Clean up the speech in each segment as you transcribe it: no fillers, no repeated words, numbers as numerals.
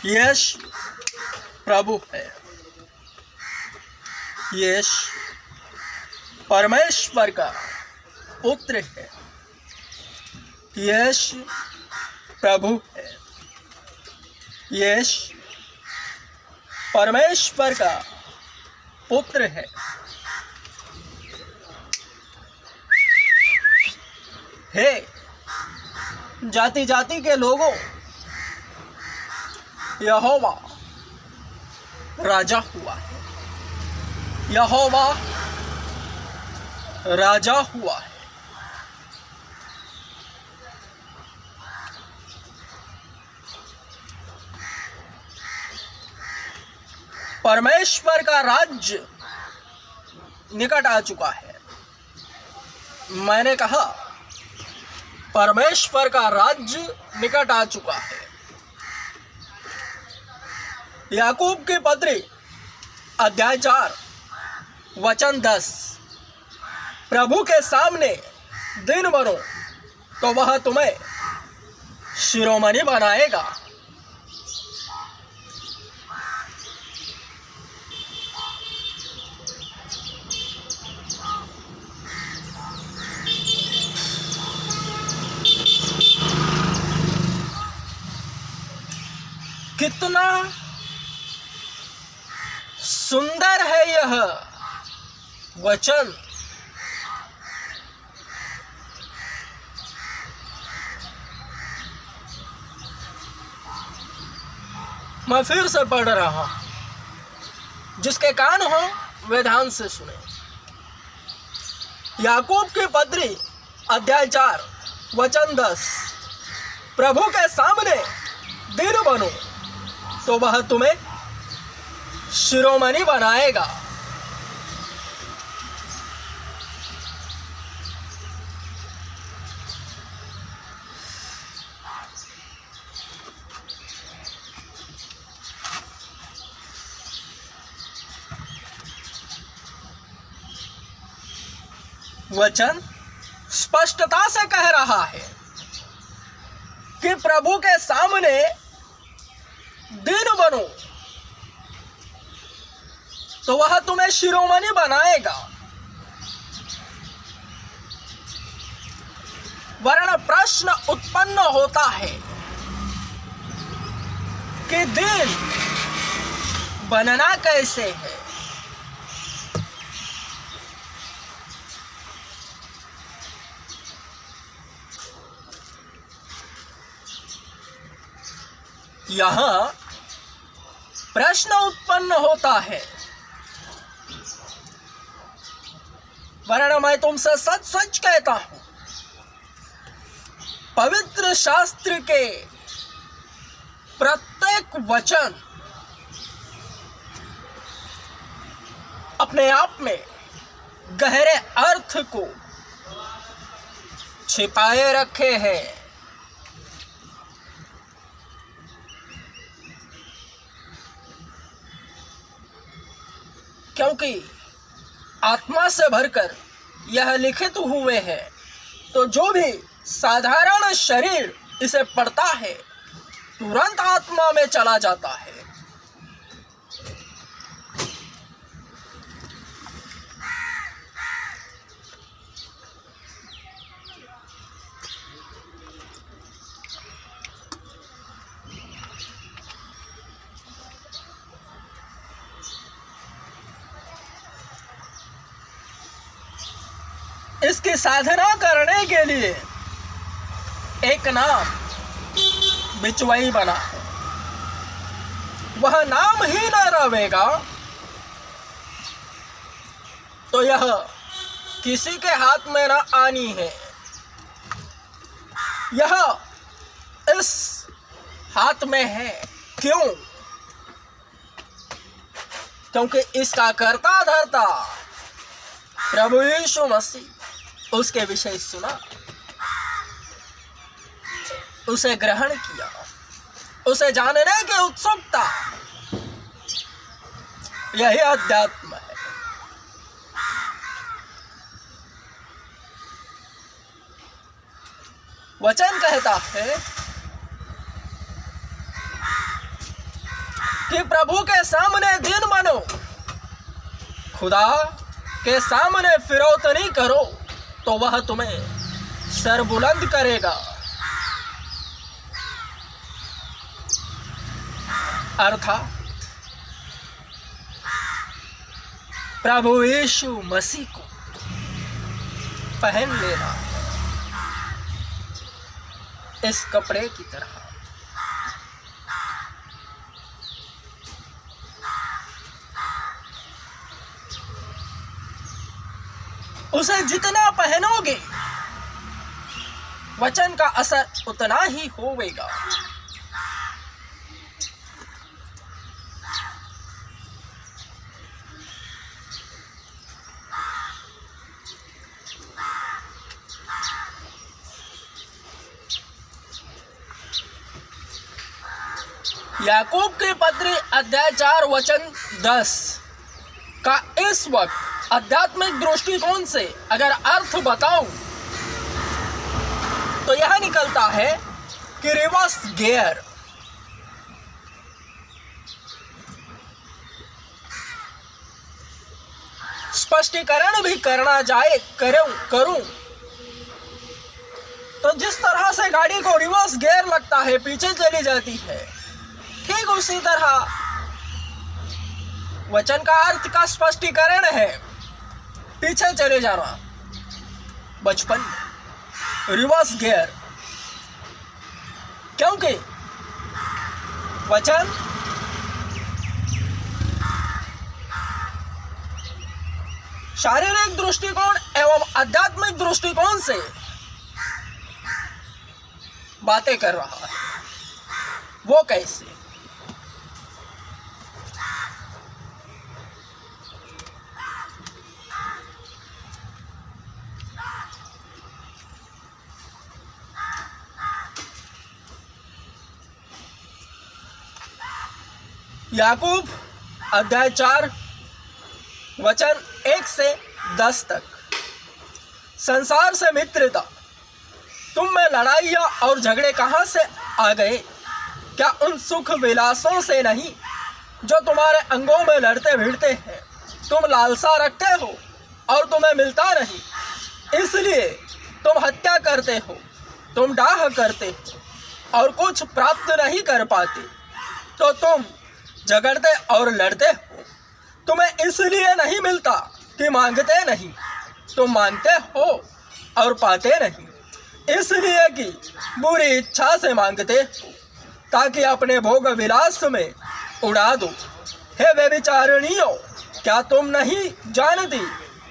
यश प्रभु है। यश परमेश्वर का पुत्र है। यश प्रभु है। यश परमेश्वर का पुत्र है। हे जाति जाति के लोगों, यहोवा राजा हुआ है। यहोवा राजा हुआ है। परमेश्वर का राज्य निकट आ चुका है। मैंने कहा परमेश्वर का राज्य निकट आ चुका है। याकूब की पत्री अध्याय 4 वचन 10। प्रभु के सामने दिन बनो तो वह तुम्हें शिरोमणि बनाएगा। कितना सुंदर है यह वचन। मैं फिर से पढ़ रहा हूं। जिसके कान हो वे ध्यान से सुने। याकूब की पत्री अध्याय 4 वचन 10। प्रभु के सामने दिन बनो तो वह तुम्हें शिरोमणि बनाएगा। वचन स्पष्टता से कह रहा है कि प्रभु के सामने दिन बनो तो वह तुम्हें शिरोमणि बनाएगा। वरन प्रश्न उत्पन्न होता है कि दिन बनना कैसे है। यहां प्रश्न उत्पन्न होता है। वरन मैं तुमसे सच सच कहता हूं, पवित्र शास्त्र के प्रत्येक वचन अपने आप में गहरे अर्थ को छिपाए रखे हैं। क्योंकि आत्मा से भरकर यह लिखित हुए हैं, तो जो भी साधारण शरीर इसे पढ़ता है तुरंत आत्मा में चला जाता है। इसकी साधना करने के लिए एक नाम बिचवई बना है। वह नाम ही न रहेगा तो यह किसी के हाथ में न आनी है। यह इस हाथ में है। क्यों? क्योंकि इसका कर्ता धर्ता प्रभु यीशु मसीह उसके विषय सुना, उसे ग्रहण किया, उसे जानने की उत्सुकता, यही अध्यात्म है। वचन कहता है कि प्रभु के सामने दीन बनो, खुदा के सामने फिरौतनी करो तो वह तुम्हें सर बुलंद करेगा। अर्थात प्रभु यीशु मसीह को पहन लेना इस कपड़े की तरह। उसे जितना पहनोगे वचन का असर उतना ही होगा। याकूब की पत्री अध्याय 4 वचन 10 का इस वक्त आध्यात्मिक दृष्टिकोण से अगर अर्थ बताऊं तो यह निकलता है कि रिवर्स गियर। स्पष्टीकरण भी करना जाए करूं तो जिस तरह से गाड़ी को रिवर्स गियर लगता है, पीछे चली जाती है, ठीक उसी तरह वचन का अर्थ का स्पष्टीकरण है पीछे चले जाना। बचपन रिवर्स गियर, क्योंकि वचन शारीरिक दृष्टिकोण एवं आध्यात्मिक दृष्टिकोण से बातें कर रहा है। वो कैसे? याकूब अध्याय 4 वचन 1 से 10 तक। संसार से मित्रता, तुम में लड़ाइयाँ और झगड़े कहाँ से आ गए? क्या उन सुख विलासों से नहीं जो तुम्हारे अंगों में लड़ते भिड़ते हैं? तुम लालसा रखते हो और तुम्हें मिलता नहीं, इसलिए तुम हत्या करते हो। तुम डाह करते हो और कुछ प्राप्त नहीं कर पाते, तो तुम झगड़ते और लड़ते हो। तुम्हें इसलिए नहीं मिलता कि मांगते नहीं, तुम मांगते हो और पाते नहीं, इसलिए कि बुरी इच्छा से मांगते हो ताकि अपने भोग विलास में उड़ा दो। हे व्यभिचारिणियों, क्या तुम नहीं जानती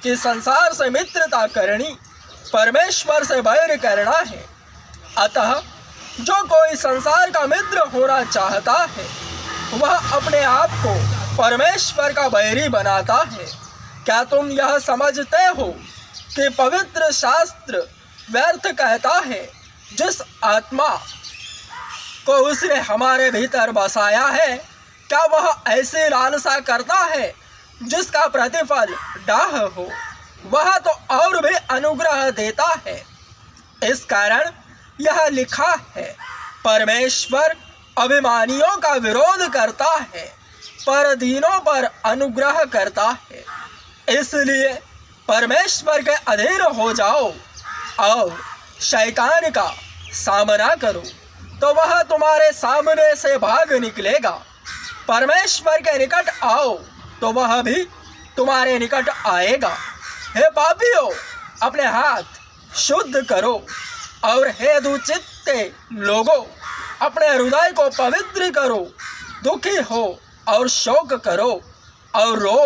कि संसार से मित्रता करनी परमेश्वर से बैर करना है? अतः जो कोई संसार का मित्र होना चाहता है वह अपने आप को परमेश्वर का बैरी बनाता है। क्या तुम यह समझते हो कि पवित्र शास्त्र व्यर्थ कहता है, जिस आत्मा को उसने हमारे भीतर बसाया है, क्या वह ऐसी लालसा करता है जिसका प्रतिफल डाह हो? वह तो और भी अनुग्रह देता है। इस कारण यह लिखा है, परमेश्वर अभिमानियों का विरोध करता है पर दीनों पर अनुग्रह करता है। इसलिए परमेश्वर के अधीन हो जाओ और शैतान का सामना करो, तो वह तुम्हारे सामने से भाग निकलेगा। परमेश्वर के निकट आओ तो वह भी तुम्हारे निकट आएगा। हे पापियों, अपने हाथ शुद्ध करो, और हे दुचित्ते लोगों, अपने हृदय को पवित्र करो। दुखी हो और शोक करो और रो।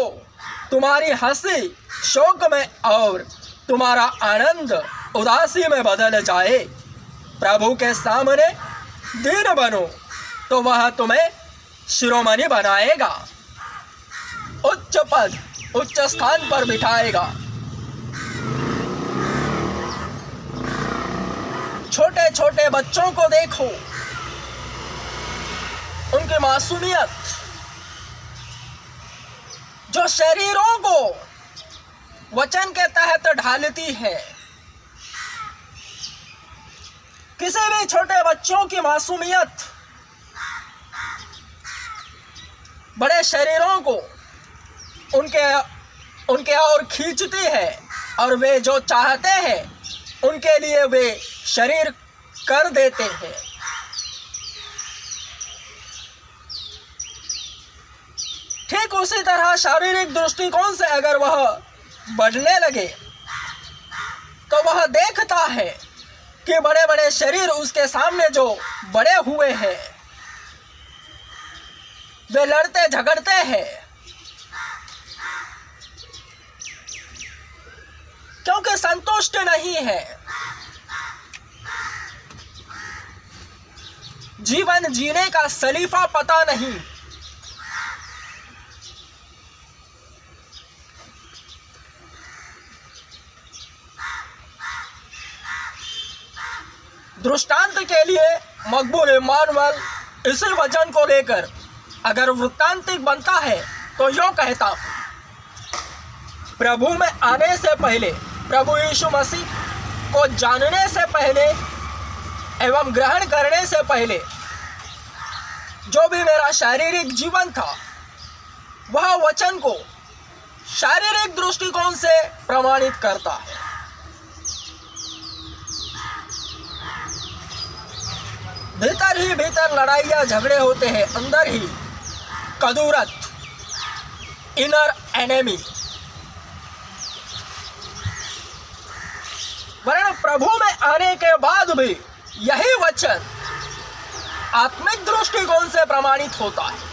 तुम्हारी हंसी शोक में और तुम्हारा आनंद उदासी में बदल जाए। प्रभु के सामने दीन बनो तो वह तुम्हें शिरोमणि बनाएगा, उच्च पद उच्च स्थान पर बिठाएगा। छोटे छोटे बच्चों को देखो, उनकी मासूमियत जो शरीरों को वचन के तहत ढालती है। किसी भी छोटे बच्चों की मासूमियत बड़े शरीरों को उनके ओर खींचती है और वे जो चाहते हैं उनके लिए वे शरीर कर देते हैं। ठीक उसी तरह शारीरिक दृष्टिकोण से अगर वह बढ़ने लगे तो वह देखता है कि बड़े बड़े शरीर उसके सामने जो बड़े हुए हैं वे लड़ते झगड़ते हैं, क्योंकि संतुष्ट नहीं है। जीवन जीने का सलीफा पता नहीं। दृष्टांत के लिए मकबूल इमानुएल इसी वचन को लेकर अगर वृत्तांतिक बनता है तो यूं कहता, प्रभु में आने से पहले, प्रभु यीशु मसीह को जानने से पहले एवं ग्रहण करने से पहले जो भी मेरा शारीरिक जीवन था वह वचन को शारीरिक दृष्टिकोण से प्रमाणित करता है। भीतर ही भीतर लड़ाइयाँ झगड़े होते हैं, अंदर ही कदूरत, इनर एनेमी। वरन प्रभु में आने के बाद भी यही वचन आत्मिक दृष्टिकोण से प्रमाणित होता है।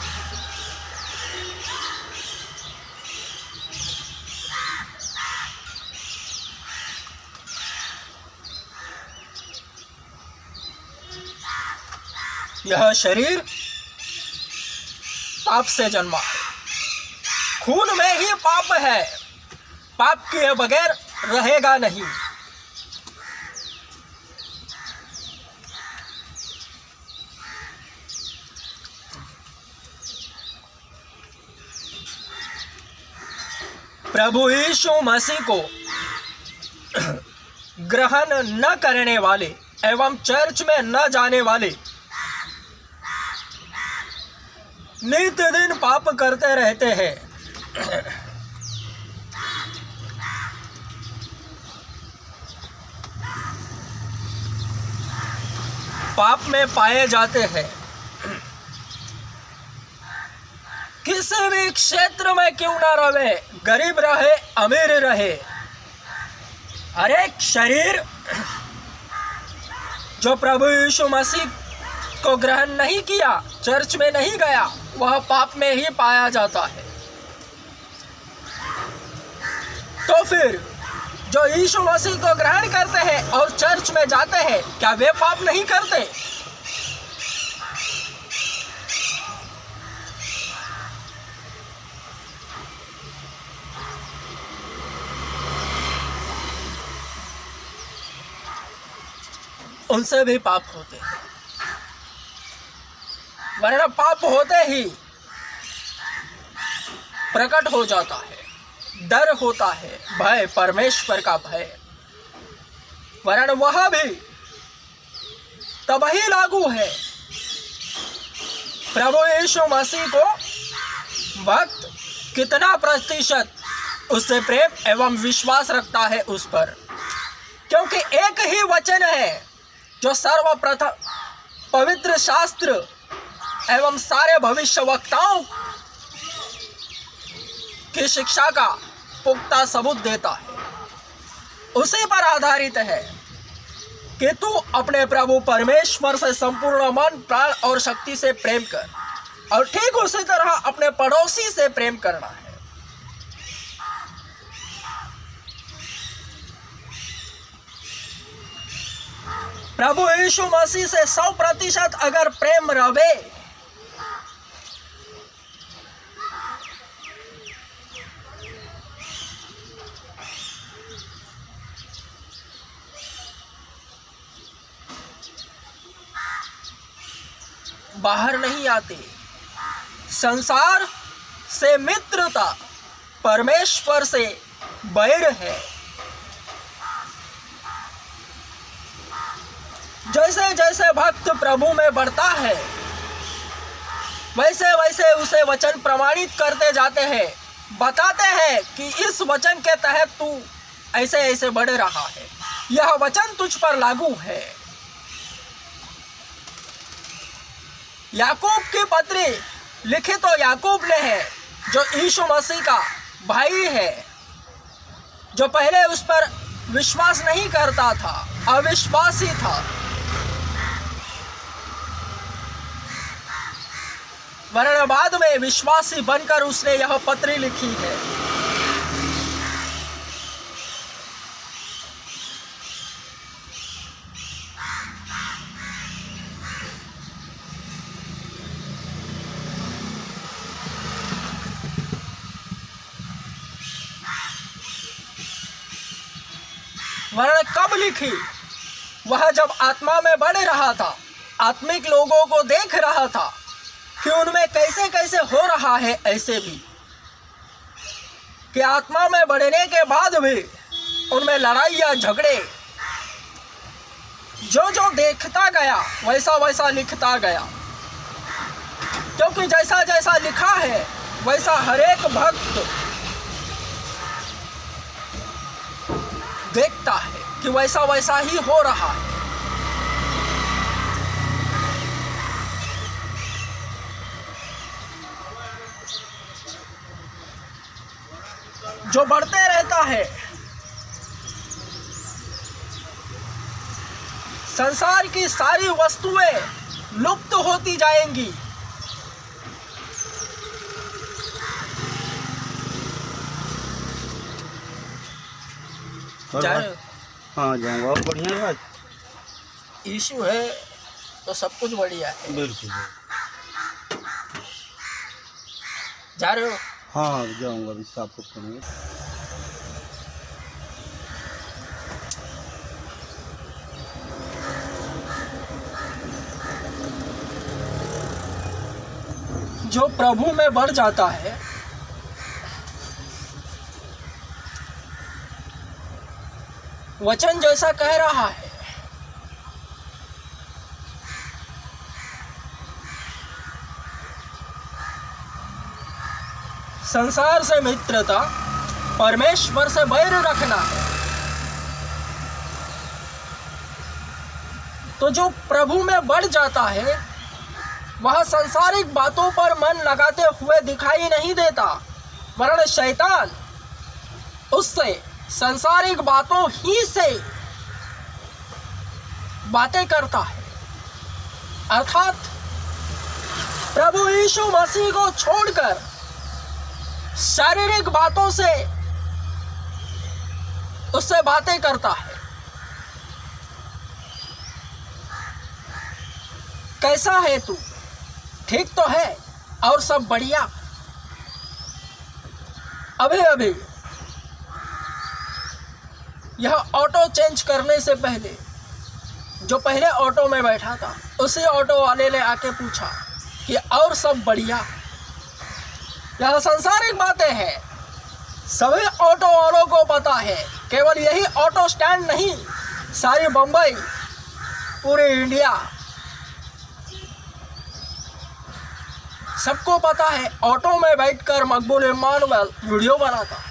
यह शरीर पाप से जन्मा है, खून में ही पाप है, पाप किए बगैर रहेगा नहीं। प्रभु यीशु मसीह को ग्रहण न करने वाले एवं चर्च में न जाने वाले नित्य दिन पाप करते रहते हैं। पाप में पाए जाते हैं। किसी भी क्षेत्र में क्यों ना रहे, गरीब रहे अमीर रहे, हर एक शरीर जो प्रभु यीशु मसीह को ग्रहण नहीं किया, चर्च में नहीं गया, वह पाप में ही पाया जाता है। तो फिर जो यीशु मसीह को ग्रहण करते हैं और चर्च में जाते हैं, क्या वे पाप नहीं करते? उनसे भी पाप होते हैं। वरना पाप होते ही प्रकट हो जाता है, डर होता है, भय, परमेश्वर का भय। वरना वह भी तब ही लागू है प्रभु यीशु मसीह को भक्त कितना प्रतिशत उससे प्रेम एवं विश्वास रखता है उस पर, क्योंकि एक ही वचन है जो सर्वप्रथम पवित्र शास्त्र एवं सारे भविष्यवक्ताओं की शिक्षा का पुख्ता सबूत देता है। उसी पर आधारित है कि तू अपने प्रभु परमेश्वर से संपूर्ण मन, प्राण और शक्ति से प्रेम कर, और ठीक उसी तरह अपने पड़ोसी से प्रेम करना है। प्रभु यीशु मसीह से 100% अगर प्रेम रहे बाहर नहीं आते। संसार से मित्रता, परमेश्वर से बैर है। जैसे जैसे भक्त प्रभु में बढ़ता है वैसे वैसे उसे वचन प्रमाणित करते जाते हैं, बताते हैं कि इस वचन के तहत तू ऐसे ऐसे बढ़ रहा है, यह वचन तुझ पर लागू है। याकूब की पत्री लिखी तो याकूब ने है, जो यीशु मसीह का भाई है, जो पहले उस पर विश्वास नहीं करता था, अविश्वासी था, वरन बाद में विश्वासी बनकर उसने यह पत्री लिखी है। वरन कब लिखी? वह जब आत्मा में बढ़ रहा था, आत्मिक लोगों को देख रहा था कि उनमें कैसे कैसे हो रहा है, ऐसे भी कि आत्मा में बढ़ने के बाद भी उनमें लड़ाइयाँ झगड़े, जो जो देखता गया वैसा वैसा लिखता गया, क्योंकि जैसा जैसा लिखा है वैसा हरेक भक्त देखता है कि वैसा वैसा ही हो रहा है। जो बढ़ते रहता है, संसार की सारी वस्तुएं लुप्त होती जाएंगी, हाँ जाऊँगा। और बढ़िया है, इशू है तो सब कुछ बढ़िया है। बिल्कुल। जा रहे हो? हाँ जाऊँगा, अभी साफ करूँगा। जो प्रभु में बढ़ जाता है, वचन जैसा कह रहा है, संसार से मित्रता, परमेश्वर से बैर रखना है। तो जो प्रभु में बढ़ जाता है वह सांसारिक बातों पर मन लगाते हुए दिखाई नहीं देता, वरन शैतान उससे सांसारिक बातों ही से बातें करता है, अर्थात प्रभु यीशु मसीह को छोड़कर शारीरिक बातों से उससे बातें करता है। कैसा है तू? ठीक तो है और सब बढ़िया? अभी अभी यह ऑटो चेंज करने से पहले, जो पहले ऑटो में बैठा था, उसी ऑटो वाले ने आके पूछा कि और सब बढ़िया? यह सांसारिक बातें हैं, सभी ऑटो वालों को पता है। केवल यही ऑटो स्टैंड नहीं, सारी बम्बई, पूरी इंडिया, सबको पता है ऑटो में बैठकर मकबूल इम्मानुएल वीडियो बनाता है।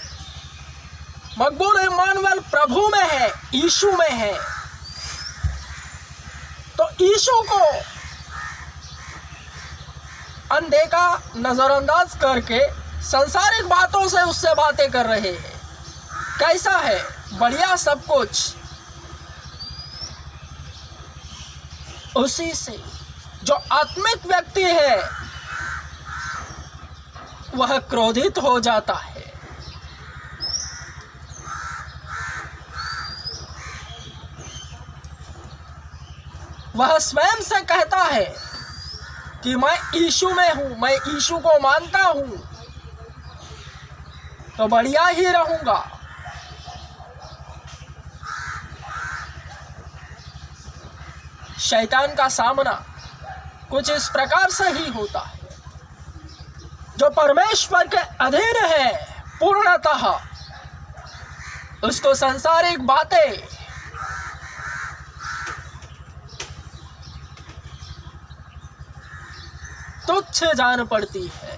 मकबूल इम्मानुएल प्रभु में है, यीशु में है। तो यीशु को अनदेखा, नजरअंदाज करके सांसारिक बातों से उससे बातें कर रहे हैं। कैसा है? बढ़िया सब कुछ। उसी से जो आत्मिक व्यक्ति है वह क्रोधित हो जाता है। वह स्वयं से कहता है कि मैं यीशु में हूं, मैं यीशु को मानता हूं तो बढ़िया ही रहूंगा। शैतान का सामना कुछ इस प्रकार से ही होता है। जो परमेश्वर के अधीन है पूर्णतः, उसको सांसारिक बातें तुच्छ जान पड़ती है।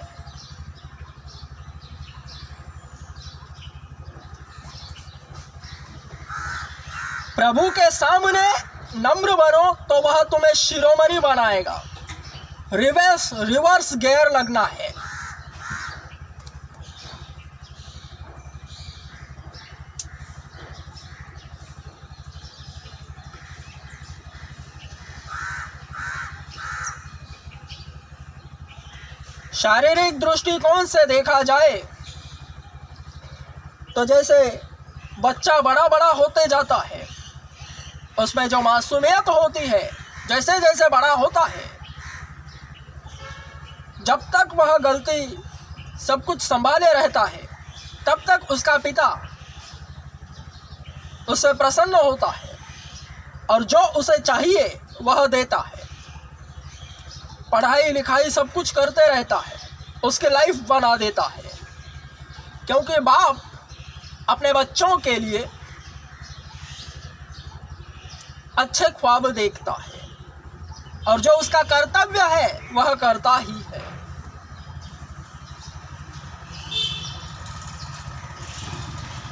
प्रभु के सामने नम्र बनो तो वह तुम्हें शिरोमणि बनाएगा। रिवर्स गियर लगना है। शारीरिक दृष्टिकोण से देखा जाए तो जैसे बच्चा बड़ा बड़ा होते जाता है, उसमें जो मासूमियत होती है, जैसे जैसे बड़ा होता है, जब तक वह गलती सब कुछ संभाले रहता है, तब तक उसका पिता उससे प्रसन्न होता है और जो उसे चाहिए वह देता है। पढ़ाई लिखाई सब कुछ करते रहता है, उसके लाइफ बना देता है, क्योंकि बाप अपने बच्चों के लिए अच्छे ख्वाब देखता है और जो उसका कर्तव्य है वह करता ही है।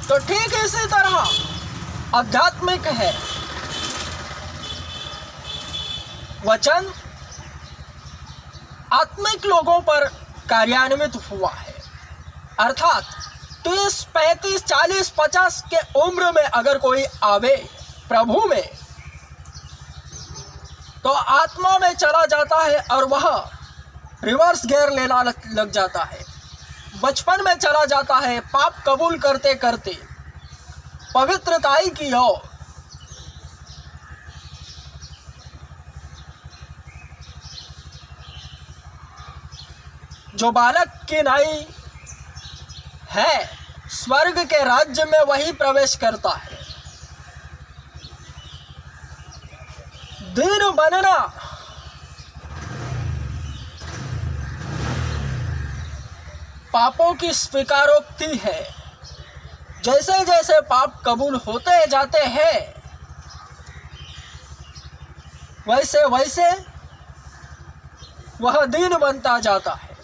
तो ठीक इसी तरह आध्यात्मिक है। वचन आत्मिक लोगों पर कार्यान्वित हुआ है, अर्थात 30, 35, 40, 50 के उम्र में अगर कोई आवे प्रभु में तो आत्मा में चला जाता है और वह रिवर्स गियर लेना लग जाता है। बचपन में चला जाता है पाप कबूल करते करते पवित्रताई की ओर। जो बालक की नाई है स्वर्ग के राज्य में वही प्रवेश करता है। दीन बनना पापों की स्वीकारोक्ति है। जैसे जैसे पाप कबूल होते जाते हैं वैसे वैसे वह दीन बनता जाता है।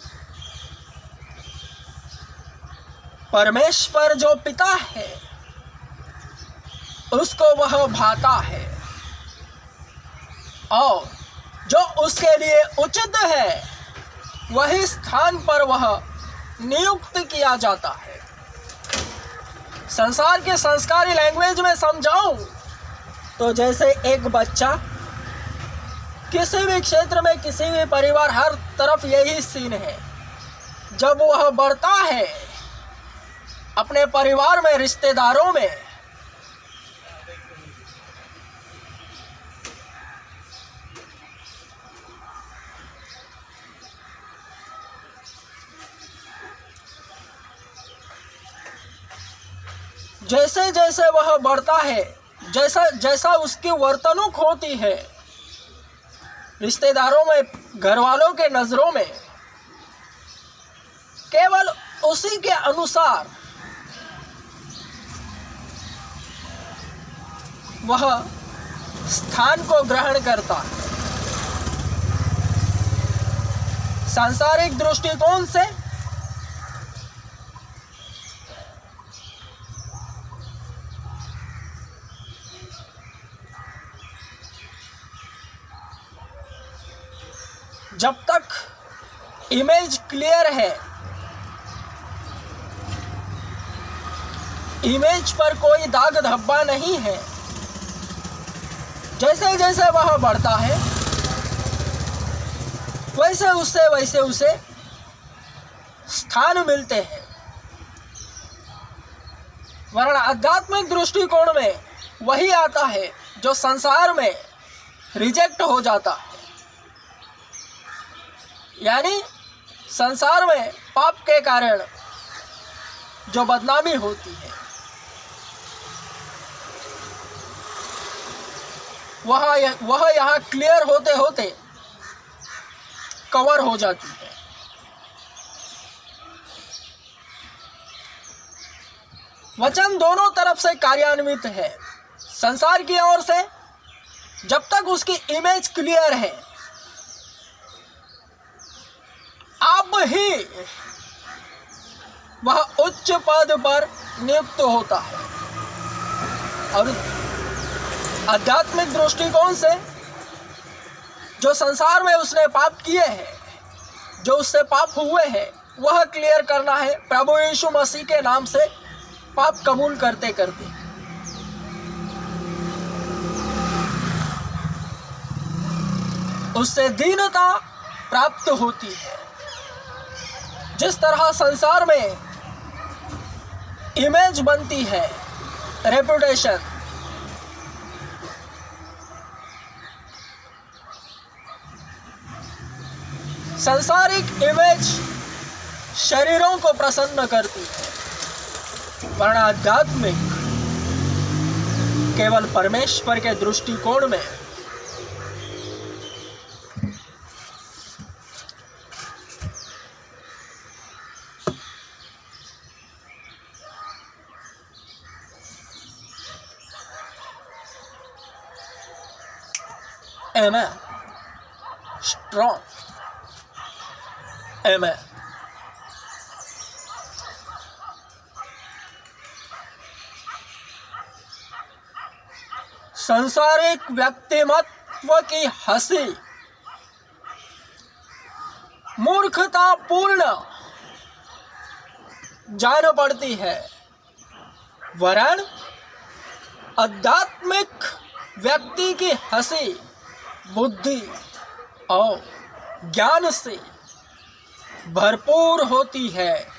परमेश्वर जो पिता है उसको वह भाता है और जो उसके लिए उचित है वही स्थान पर वह नियुक्त किया जाता है। संसार के संस्कारी लैंग्वेज में समझाऊं तो जैसे एक बच्चा किसी भी क्षेत्र में, किसी भी परिवार, हर तरफ यही सीन है। जब वह बढ़ता है अपने परिवार में, रिश्तेदारों में, जैसे जैसे वह बढ़ता है, जैसा जैसा उसकी वर्तणूक होती है रिश्तेदारों में, घर वालों के नज़रों में, केवल उसी के अनुसार वह स्थान को ग्रहण करता है। सांसारिक दृष्टिकोण से जब तक इमेज क्लियर है, इमेज पर कोई दाग धब्बा नहीं है, जैसे जैसे वह बढ़ता है वैसे उसे स्थान मिलते हैं। वरना आध्यात्मिक दृष्टिकोण में वही आता है जो संसार में रिजेक्ट हो जाता है, यानी संसार में पाप के कारण जो बदनामी होती है वह यहाँ क्लियर होते होते कवर हो जाती है। वचन दोनों तरफ से कार्यान्वित है। संसार की ओर से जब तक उसकी इमेज क्लियर है वह उच्च पद पर नियुक्त होता है। और आध्यात्मिक दृष्टिकोण से जो संसार में उसने पाप किए हैं, जो उससे पाप हुए हैं, वह क्लियर करना है प्रभु यीशु मसीह के नाम से पाप कबूल करते करते। उससे दीनता प्राप्त होती है। जिस तरह संसार में इमेज बनती है, रेपुटेशन, सांसारिक इमेज शरीरों को प्रसन्न करती है, वरना आध्यात्मिक केवल परमेश्वर के दृष्टिकोण में Amen. Strong. Amen. सांसारिक व्यक्तिमत्व की हंसी मूर्खतापूर्ण जान पड़ती है, वरन आध्यात्मिक व्यक्ति की हंसी बुद्धि और ज्ञान से भरपूर होती है।